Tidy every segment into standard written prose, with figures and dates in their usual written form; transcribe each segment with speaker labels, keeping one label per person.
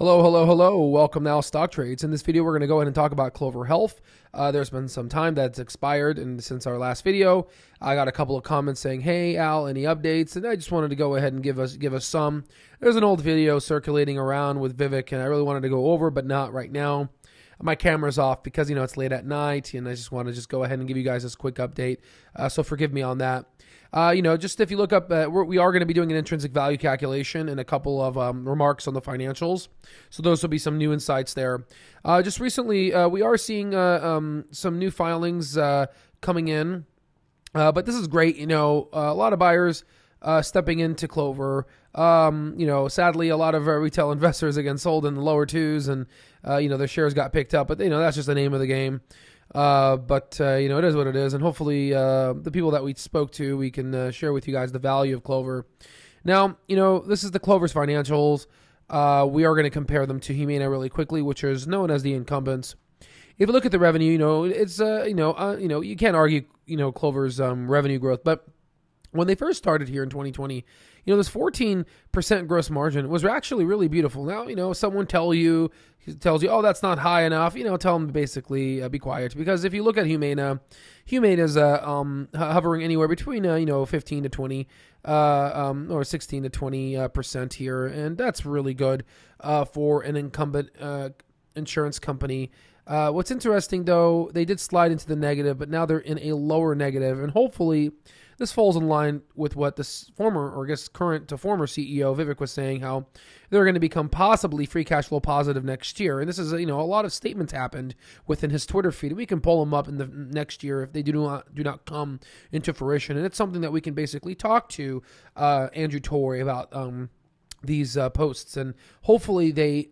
Speaker 1: Hello, hello, hello. Welcome to Al Stock Trades. In this video, we're going to go ahead and talk about Clover Health. There's been some time that's expired, and since our last video, I got a couple of comments saying, "Hey, Al, any updates?" And I just wanted to go ahead and give us some. There's an old video circulating around with Vivek, and I really wanted to go over, but not right now. My camera's off because it's late at night, and I just want to go ahead and give you guys this quick update. So forgive me on that. Just if you look up, we are going to be doing an intrinsic value calculation and a couple of remarks on the financials. So those will be some new insights there. Just recently, we are seeing some new filings coming in, but this is great. A lot of buyers stepping into Clover. Sadly, a lot of retail investors again sold in the lower twos, and their shares got picked up. But that's just the name of the game. It is what it is, and hopefully the people that we spoke to, we can share with you guys the value of Clover. Now, this is the Clover's financials. We are going to compare them to Humana really quickly, which is known as the incumbents. If you look at the revenue, it's you can't argue Clover's revenue growth, but when they first started here in 2020, this 14% gross margin was actually really beautiful. Now, someone tells you, oh, that's not high enough. Tell them to basically be quiet, because if you look at Humana is hovering anywhere between 15 to 20 or 16 to 20% here, and that's really good for an incumbent insurance company. What's interesting, though, they did slide into the negative, but now they're in a lower negative, and hopefully this falls in line with what this current to former CEO Vivek was saying, how they're going to become possibly free cash flow positive next year. And this is, a lot of statements happened within his Twitter feed. We can pull them up in the next year if they do not come into fruition. And it's something that we can basically talk to Andrew Torrey about these posts, and hopefully they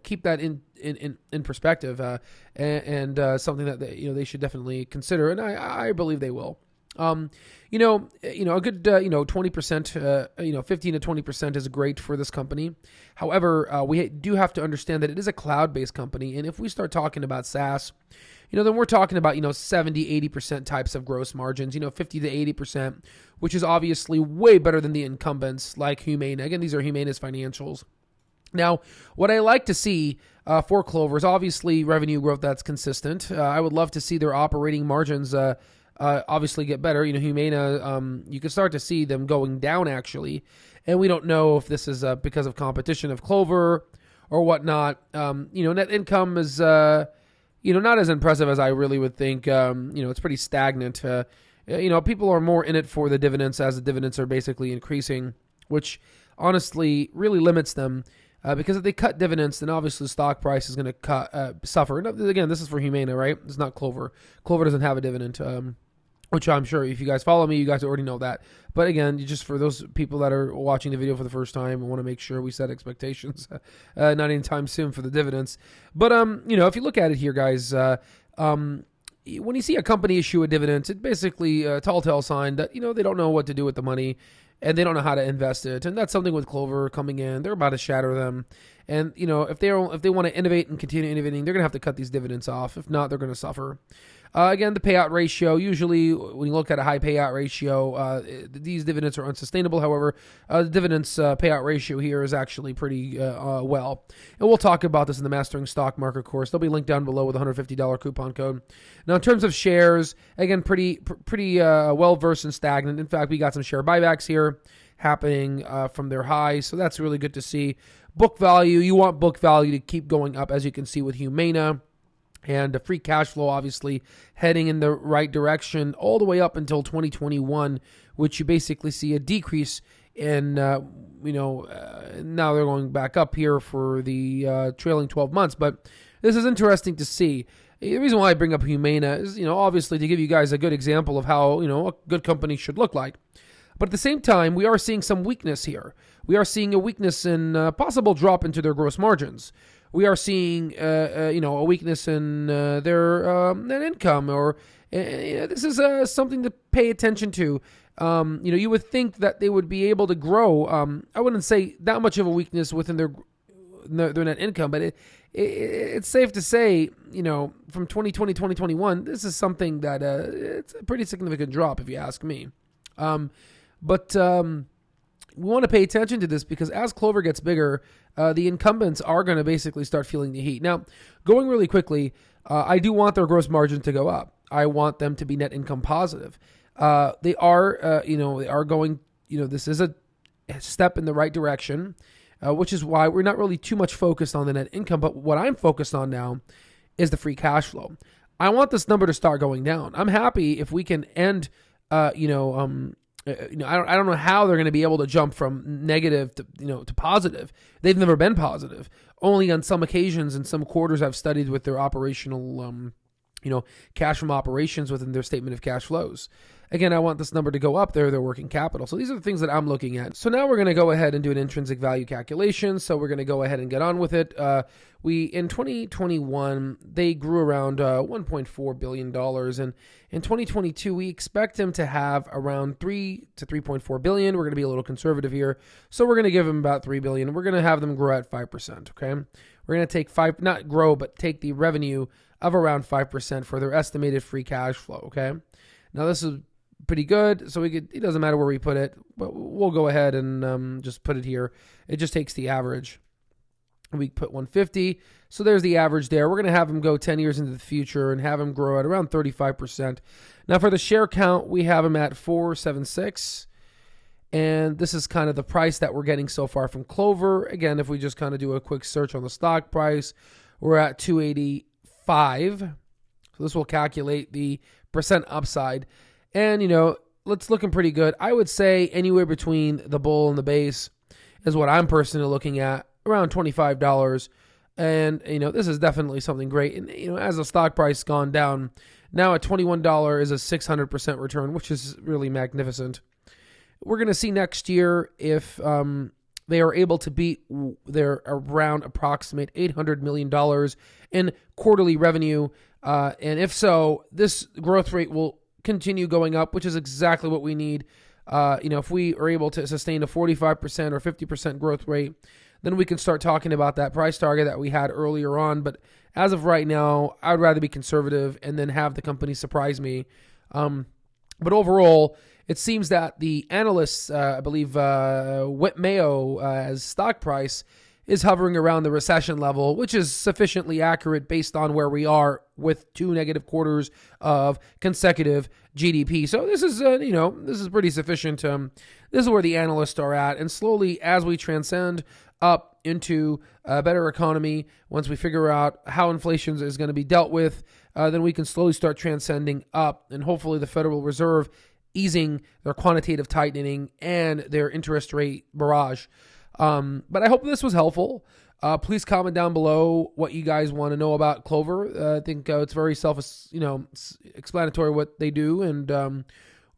Speaker 1: keep that in perspective and something that they should definitely consider, and I believe they will. A good 20%, 15 to 20% is great for this company. However, we do have to understand that it is a cloud-based company, and if we start talking about SaaS, then we're talking about 70, 80% types of gross margins, 50 to 80%, which is obviously way better than the incumbents like Humana. Again, these are Humana's financials. Now, what I like to see for Clover is obviously revenue growth that's consistent. I would love to see their operating margins obviously get better. Humana, you can start to see them going down actually, and we don't know if this is because of competition of Clover or whatnot. Net income is not as impressive as I really would think. It's pretty stagnant. People are more in it for the dividends, as the dividends are basically increasing, which honestly really limits them. Because if they cut dividends, then obviously the stock price is going to suffer. And again, this is for Humana, right? It's not Clover. Clover doesn't have a dividend, which I'm sure if you guys follow me, you guys already know that. But again, just for those people that are watching the video for the first time, I want to make sure we set expectations, not anytime soon for the dividends. But, if you look at it here, guys, when you see a company issue a dividend, it's basically a telltale sign that, they don't know what to do with the money, and they don't know how to invest it. And that's something with Clover coming in. They're about to shatter them. And, if they want to innovate and continue innovating, they're going to have to cut these dividends off. If not, they're going to suffer. Again, the payout ratio, usually when you look at a high payout ratio, these dividends are unsustainable. However, the dividends payout ratio here is actually pretty well. And we'll talk about this in the Mastering Stock Market course. They'll be linked down below with a $150 coupon code. Now, in terms of shares, again, pretty well-versed and stagnant. In fact, we got some share buybacks here happening from their highs, so that's really good to see. Book value, you want book value to keep going up, as you can see with Humana. And the free cash flow, obviously, heading in the right direction all the way up until 2021, which you basically see a decrease in, now they're going back up here for the trailing 12 months. But this is interesting to see. The reason why I bring up Humana is, obviously to give you guys a good example of how, a good company should look like. But at the same time, we are seeing some weakness here. We are seeing a weakness in possible drop into their gross margins. We are seeing, a weakness in their net income, or this is something to pay attention to. You would think that they would be able to grow. I wouldn't say that much of a weakness within their net income, but it's safe to say, from 2020, 2021, this is something that it's a pretty significant drop, if you ask me. we want to pay attention to this because as Clover gets bigger, the incumbents are going to basically start feeling the heat. Now, going really quickly, I do want their gross margin to go up. I want them to be net income positive. They are, they are going, this is a step in the right direction, which is why we're not really too much focused on the net income. But what I'm focused on now is the free cash flow. I want this number to start going down. I'm happy if we can end, I don't know how they're going to be able to jump from negative to positive. They've never been positive. Only on some occasions in some quarters I've studied with their operational, cash from operations within their statement of cash flows. Again, I want this number to go up there, their working capital. So these are the things that I'm looking at. So now we're going to go ahead and do an intrinsic value calculation. So we're going to go ahead and get on with it. In 2021, they grew around $1.4 billion. And in 2022, we expect them to have around $3 to $3.4 billion. We're going to be a little conservative here. So we're going to give them about $3 billion. We're going to have them grow at 5%, okay? We're going to take not grow, but take the revenue of around 5% for their estimated free cash flow, okay? Now, this is pretty good, so it doesn't matter where we put it, but we'll go ahead and just put it here. It just takes the average. We put 150, so there's the average there. We're going to have them go 10 years into the future and have them grow at around 35%. Now, for the share count, we have them at 476, and this is kind of the price that we're getting so far from Clover. Again, if we just kind of do a quick search on the stock price, we're at 285. So this will calculate the percent upside. And, it's looking pretty good. I would say anywhere between the bull and the base is what I'm personally looking at, around $25. And, this is definitely something great. And, as the stock price has gone down, now at $21 is a 600% return, which is really magnificent. We're going to see next year if they are able to beat their around approximate $800 million in quarterly revenue. And if so, this growth rate will continue going up, which is exactly what we need. If we are able to sustain a 45% or 50% growth rate, then we can start talking about that price target that we had earlier on. But as of right now, I would rather be conservative and then have the company surprise me. But overall, it seems that the analysts, I believe Whit Mayo as stock price, is hovering around the recession level, which is sufficiently accurate based on where we are with 2 negative quarters of consecutive GDP. So this is, this is pretty sufficient. This is where the analysts are at. And slowly, as we transcend up into a better economy, once we figure out how inflation is going to be dealt with, then we can slowly start transcending up. And hopefully the Federal Reserve easing their quantitative tightening and their interest rate barrage. But I hope this was helpful. Please comment down below what you guys want to know about Clover. I think it's very explanatory what they do. And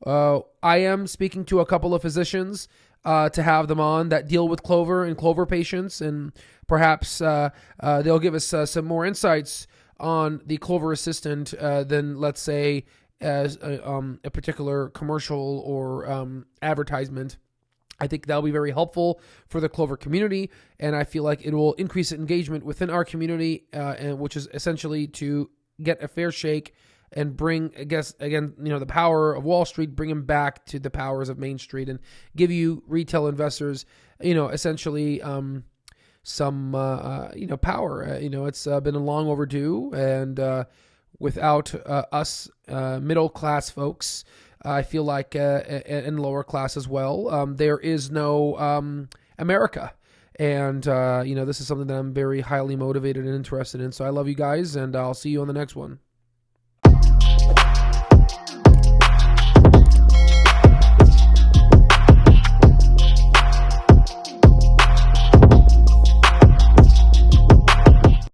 Speaker 1: I am speaking to a couple of physicians to have them on that deal with Clover and Clover patients. And perhaps they'll give us some more insights on the Clover Assistant than, let's say, as a particular commercial or advertisement. I think that'll be very helpful for the Clover community, and I feel like it will increase engagement within our community, and which is essentially to get a fair shake and bring, I guess, again, the power of Wall Street, bring them back to the powers of Main Street and give you retail investors, essentially some, power. It's been long overdue, and without us middle-class folks, I feel like in lower class as well, there is no America. And, this is something that I'm very highly motivated and interested in. So I love you guys, and I'll see you on the next one.